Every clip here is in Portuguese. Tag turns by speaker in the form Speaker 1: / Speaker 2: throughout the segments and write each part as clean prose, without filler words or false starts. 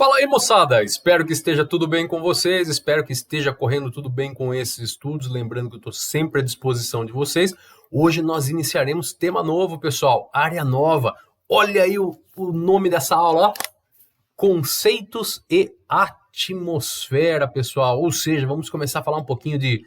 Speaker 1: Fala aí, moçada! Espero que esteja tudo bem com vocês, espero que esteja correndo tudo bem com esses estudos, lembrando que eu estou sempre à disposição de vocês. Hoje nós iniciaremos tema novo, pessoal, área nova. Olha aí o nome dessa aula, ó. Conceitos e atmosfera, pessoal. Ou seja, vamos começar a falar um pouquinho de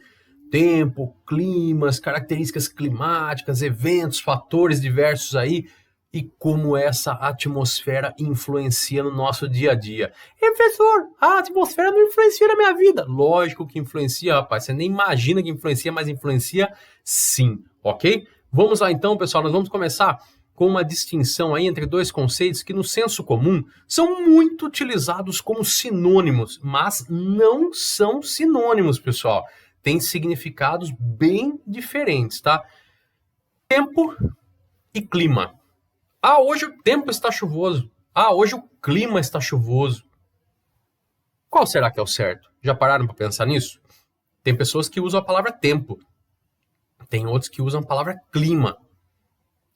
Speaker 1: tempo, climas, características climáticas, eventos, fatores diversos aí, e como essa atmosfera influencia no nosso dia a dia. E, professor, a atmosfera não influencia na minha vida. Lógico que influencia, rapaz. Você nem imagina que influencia, mas influencia sim, ok? Vamos lá então, pessoal. Nós vamos começar com uma distinção aí entre dois conceitos que no senso comum são muito utilizados como sinônimos, mas não são sinônimos, pessoal. Tem significados bem diferentes, tá? Tempo e clima. Ah, hoje o tempo está chuvoso. Ah, hoje o clima está chuvoso. Qual será que é o certo? Já pararam para pensar nisso? Tem pessoas que usam a palavra tempo. Tem outros que usam a palavra clima.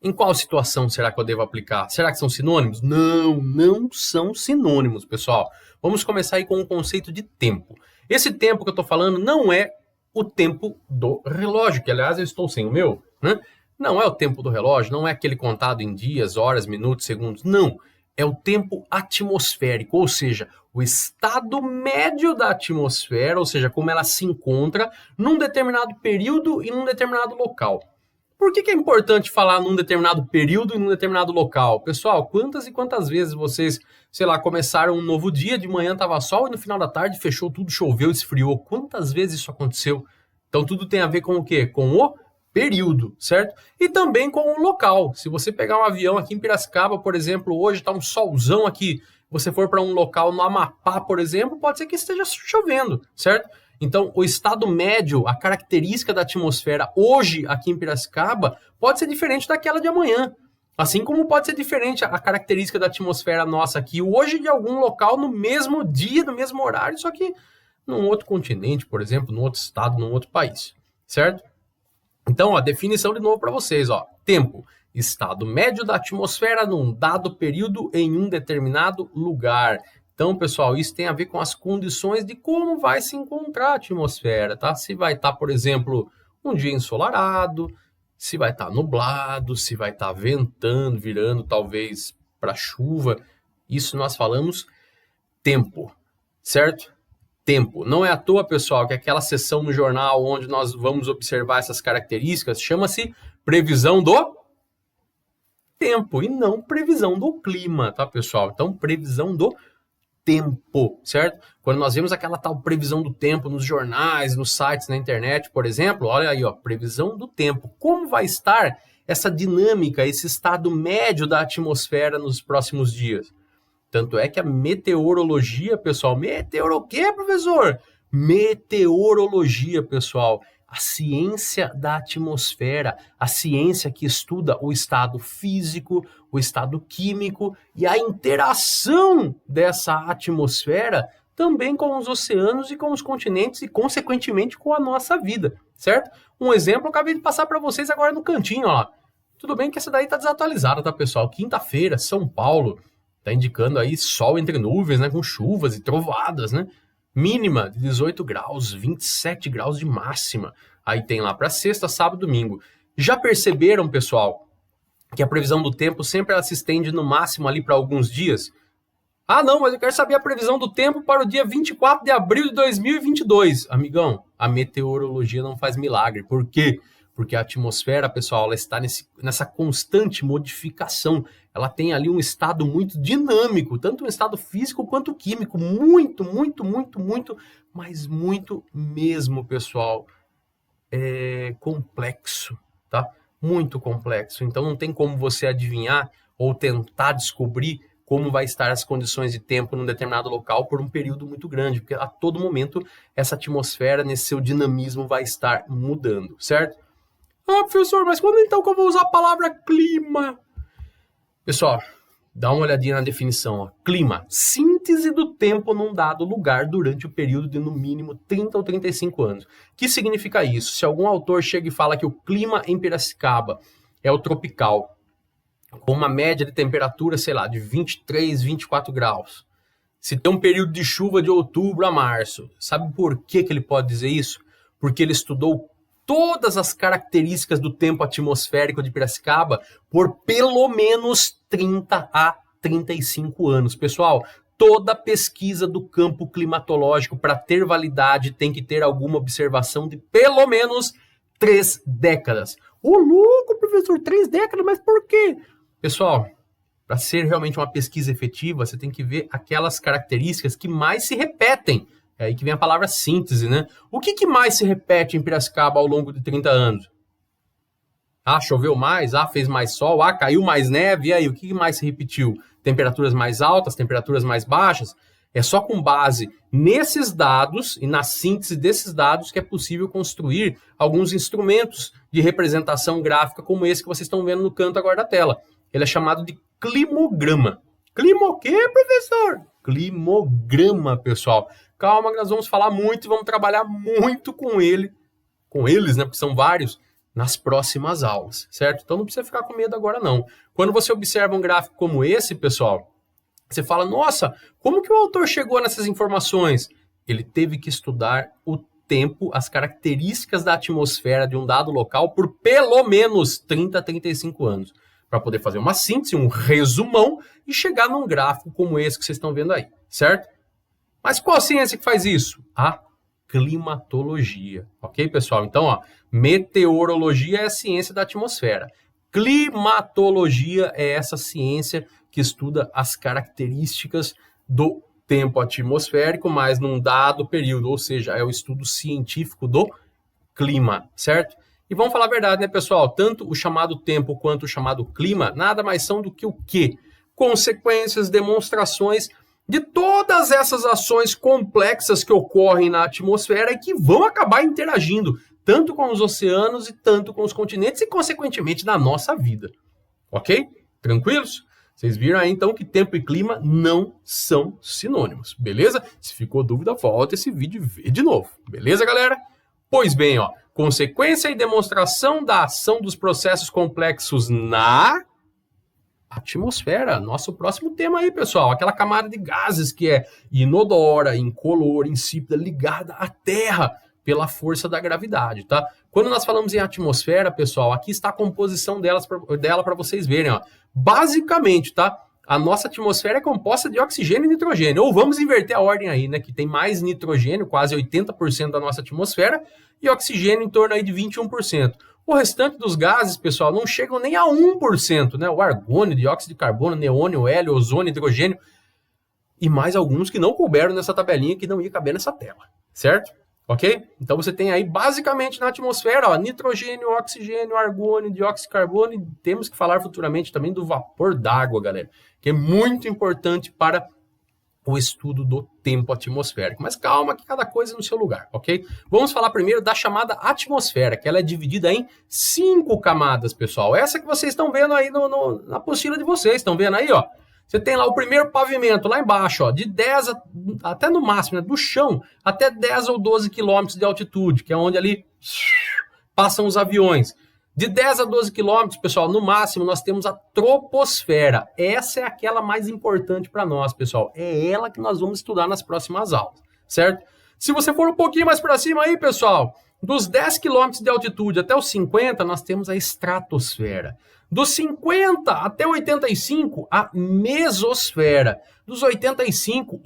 Speaker 1: Em qual situação será que eu devo aplicar? Será que são sinônimos? Não, não são sinônimos, pessoal. Vamos começar aí com o conceito de tempo. Esse tempo que eu estou falando não é o tempo do relógio, que aliás eu estou sem o meu, né? Não é o tempo do relógio, não é aquele contado em dias, horas, minutos, segundos. Não, é o tempo atmosférico, ou seja, o estado médio da atmosfera, ou seja, como ela se encontra num determinado período e num determinado local. Por que é importante falar num determinado período e num determinado local? Pessoal, quantas e quantas vezes vocês, sei lá, começaram um novo dia, de manhã estava sol e no final da tarde fechou tudo, choveu, esfriou. Quantas vezes isso aconteceu? Então tudo tem a ver com o quê? Com o período, certo? E também com o local. Se você pegar um avião aqui em Piracicaba, por exemplo, hoje está um solzão aqui, você for para um local no Amapá, por exemplo, pode ser que esteja chovendo, certo? Então, o estado médio, a característica da atmosfera hoje aqui em Piracicaba pode ser diferente daquela de amanhã. Assim como pode ser diferente a característica da atmosfera nossa aqui hoje de algum local no mesmo dia, no mesmo horário, só que num outro continente, por exemplo, num outro estado, num outro país, certo? Então, a definição de novo para vocês, ó. Tempo, estado médio da atmosfera num dado período em um determinado lugar. Então, pessoal, isso tem a ver com as condições de como vai se encontrar a atmosfera, tá? Se vai estar, por exemplo, um dia ensolarado, se vai estar nublado, se vai estar ventando, virando talvez para chuva. Isso nós falamos tempo, certo? Tempo. Não é à toa, pessoal, que aquela seção no jornal onde nós vamos observar essas características chama-se previsão do tempo e não previsão do clima, tá, pessoal? Então, previsão do tempo, certo? Quando nós vemos aquela tal previsão do tempo nos jornais, nos sites, na internet, por exemplo, olha aí, ó, previsão do tempo. Como vai estar essa dinâmica, esse estado médio da atmosfera nos próximos dias? Tanto é que a meteorologia, pessoal... O quê, professor? Meteorologia, pessoal. A ciência da atmosfera, a ciência que estuda o estado físico, o estado químico e a interação dessa atmosfera também com os oceanos e com os continentes e, consequentemente, com a nossa vida, certo? Um exemplo eu acabei de passar para vocês agora no cantinho, ó. Tudo bem que essa daí está desatualizada, tá, pessoal? Quinta-feira, São Paulo... Está indicando aí sol entre nuvens, né, com chuvas e trovoadas, né? Mínima de 18 graus, 27 graus de máxima. Aí tem lá para sexta, sábado, domingo. Já perceberam, pessoal, que a previsão do tempo sempre ela se estende no máximo ali para alguns dias? Ah, não, mas eu quero saber a previsão do tempo para o dia 24 de abril de 2022. Amigão, a meteorologia não faz milagre. Por quê? Porque a atmosfera, pessoal, ela está nessa constante modificação. Ela tem ali um estado muito dinâmico, tanto um estado físico quanto químico. Muito, muito, muito, muito, mas muito mesmo, pessoal. É complexo, tá? Muito complexo. Então não tem como você adivinhar ou tentar descobrir como vai estar as condições de tempo num determinado local por um período muito grande, porque a todo momento essa atmosfera, nesse seu dinamismo, vai estar mudando, certo? Ah, professor, mas quando então que eu vou usar a palavra clima? Pessoal, dá uma olhadinha na definição. Ó. Clima, síntese do tempo num dado lugar durante o período de no mínimo 30 ou 35 anos. O que significa isso? Se algum autor chega e fala que o clima em Piracicaba é o tropical, com uma média de temperatura, sei lá, de 23, 24 graus, se tem um período de chuva de outubro a março, sabe por que ele pode dizer isso? Porque ele estudou todas as características do tempo atmosférico de Piracicaba por pelo menos 30 a 35 anos. Pessoal, toda pesquisa do campo climatológico, para ter validade, tem que ter alguma observação de pelo menos 3 décadas. Ô, louco, professor, 3 décadas, mas por quê? Pessoal, para ser realmente uma pesquisa efetiva, você tem que ver aquelas características que mais se repetem. É aí que vem a palavra síntese, né? O que mais se repete em Piracicaba ao longo de 30 anos? Ah, choveu mais? Ah, fez mais sol? Ah, caiu mais neve? E aí, o que mais se repetiu? Temperaturas mais altas, temperaturas mais baixas? É só com base nesses dados e na síntese desses dados que é possível construir alguns instrumentos de representação gráfica como esse que vocês estão vendo no canto agora da tela. Ele é chamado de climograma. Clima o quê, professor? Climograma, pessoal. Calma que nós vamos falar muito e vamos trabalhar muito com eles, né, porque são vários, nas próximas aulas, certo? Então não precisa ficar com medo agora não. Quando você observa um gráfico como esse, pessoal, você fala, nossa, como que o autor chegou nessas informações? Ele teve que estudar o tempo, as características da atmosfera de um dado local por pelo menos 30 a 35 anos, para poder fazer uma síntese, um resumão e chegar num gráfico como esse que vocês estão vendo aí, certo? Mas qual ciência que faz isso? A climatologia, ok, pessoal? Então, ó, meteorologia é a ciência da atmosfera. Climatologia é essa ciência que estuda as características do tempo atmosférico, mas num dado período, ou seja, é o estudo científico do clima, certo? E vamos falar a verdade, né, pessoal? Tanto o chamado tempo quanto o chamado clima nada mais são do que o quê? Consequências, demonstrações de todas essas ações complexas que ocorrem na atmosfera e que vão acabar interagindo tanto com os oceanos e tanto com os continentes e, consequentemente, na nossa vida. Ok? Tranquilos? Vocês viram aí, então, que tempo e clima não são sinônimos, beleza? Se ficou dúvida, volta esse vídeo e vê de novo, beleza, galera? Pois bem, ó, consequência e demonstração da ação dos processos complexos na atmosfera, nosso próximo tema aí, pessoal. Aquela camada de gases que é inodora, incolor, insípida, ligada à Terra pela força da gravidade, tá? Quando nós falamos em atmosfera, pessoal, aqui está a composição dela para vocês verem, ó. Basicamente, tá? A nossa atmosfera é composta de oxigênio e nitrogênio. Ou vamos inverter a ordem aí, né? Que tem mais nitrogênio, quase 80% da nossa atmosfera, e oxigênio em torno aí de 21%. O restante dos gases, pessoal, não chegam nem a 1%, né? O argônio, dióxido de carbono, neônio, hélio, ozônio, hidrogênio e mais alguns que não couberam nessa tabelinha, que não ia caber nessa tela, certo? Ok? Então você tem aí basicamente na atmosfera, ó, nitrogênio, oxigênio, argônio, dióxido de carbono, e temos que falar futuramente também do vapor d'água, galera, que é muito importante para o estudo do tempo atmosférico. Mas calma que cada coisa é no seu lugar, ok? Vamos falar primeiro da chamada atmosfera, que ela é dividida em 5 camadas, pessoal. Essa que vocês estão vendo aí na apostila de vocês, estão vendo aí, ó? Você tem lá o primeiro pavimento, lá embaixo, ó, de 10 até no máximo, né, do chão, até 10 ou 12 quilômetros de altitude, que é onde ali passam os aviões. De 10 a 12 quilômetros, pessoal, no máximo, nós temos a troposfera. Essa é aquela mais importante para nós, pessoal. É ela que nós vamos estudar nas próximas aulas, certo? Se você for um pouquinho mais para cima aí, pessoal, dos 10 quilômetros de altitude até os 50, nós temos a estratosfera. Dos 50 até 85, a mesosfera. Dos 85,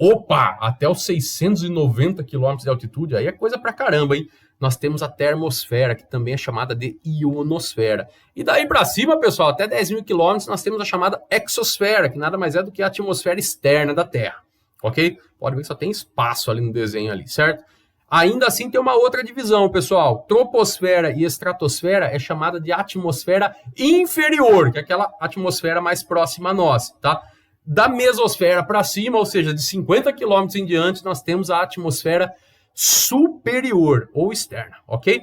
Speaker 1: até os 690 quilômetros de altitude, aí é coisa pra caramba, hein? Nós temos a termosfera, que também é chamada de ionosfera. E daí para cima, pessoal, até 10 mil quilômetros, nós temos a chamada exosfera, que nada mais é do que a atmosfera externa da Terra, ok? Pode ver que só tem espaço ali no desenho ali, certo? Ainda assim tem uma outra divisão, pessoal. Troposfera e estratosfera é chamada de atmosfera inferior, que é aquela atmosfera mais próxima a nós, tá? Da mesosfera para cima, ou seja, de 50 quilômetros em diante, nós temos a atmosfera superior ou externa, ok?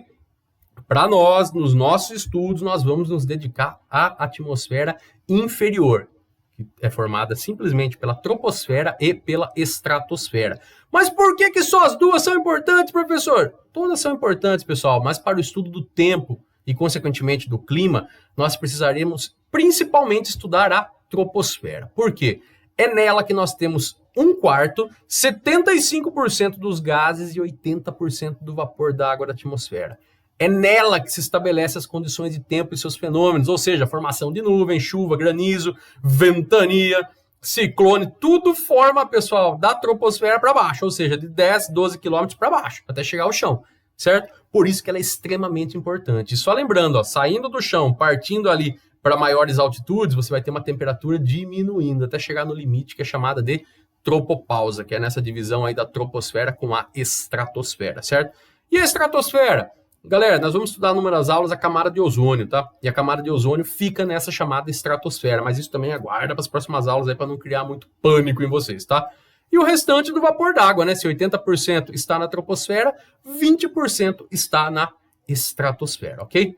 Speaker 1: Para nós, nos nossos estudos, nós vamos nos dedicar à atmosfera inferior, que é formada simplesmente pela troposfera e pela estratosfera. Mas por que só as duas são importantes, professor? Todas são importantes, pessoal, mas para o estudo do tempo e, consequentemente, do clima, nós precisaremos principalmente estudar a troposfera. Por quê? É nela que nós temos um quarto, 75% dos gases e 80% do vapor d'água da atmosfera. É nela que se estabelece as condições de tempo e seus fenômenos, ou seja, formação de nuvem, chuva, granizo, ventania, ciclone, tudo forma, pessoal, da troposfera para baixo, ou seja, de 10, 12 quilômetros para baixo, até chegar ao chão, certo? Por isso que ela é extremamente importante. E só lembrando, ó, saindo do chão, partindo ali para maiores altitudes, você vai ter uma temperatura diminuindo, até chegar no limite, que é chamada de tropopausa, que é nessa divisão aí da troposfera com a estratosfera, certo? E a estratosfera? Galera, nós vamos estudar numa das aulas a camada de ozônio, tá? E a camada de ozônio fica nessa chamada estratosfera, mas isso também aguarda para as próximas aulas aí para não criar muito pânico em vocês, tá? E o restante do vapor d'água, né? Se 80% está na troposfera, 20% está na estratosfera, ok?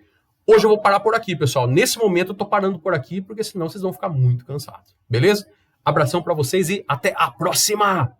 Speaker 1: Hoje eu vou parar por aqui, pessoal. Nesse momento eu tô parando por aqui, porque senão vocês vão ficar muito cansados, beleza? Abração para vocês e até a próxima!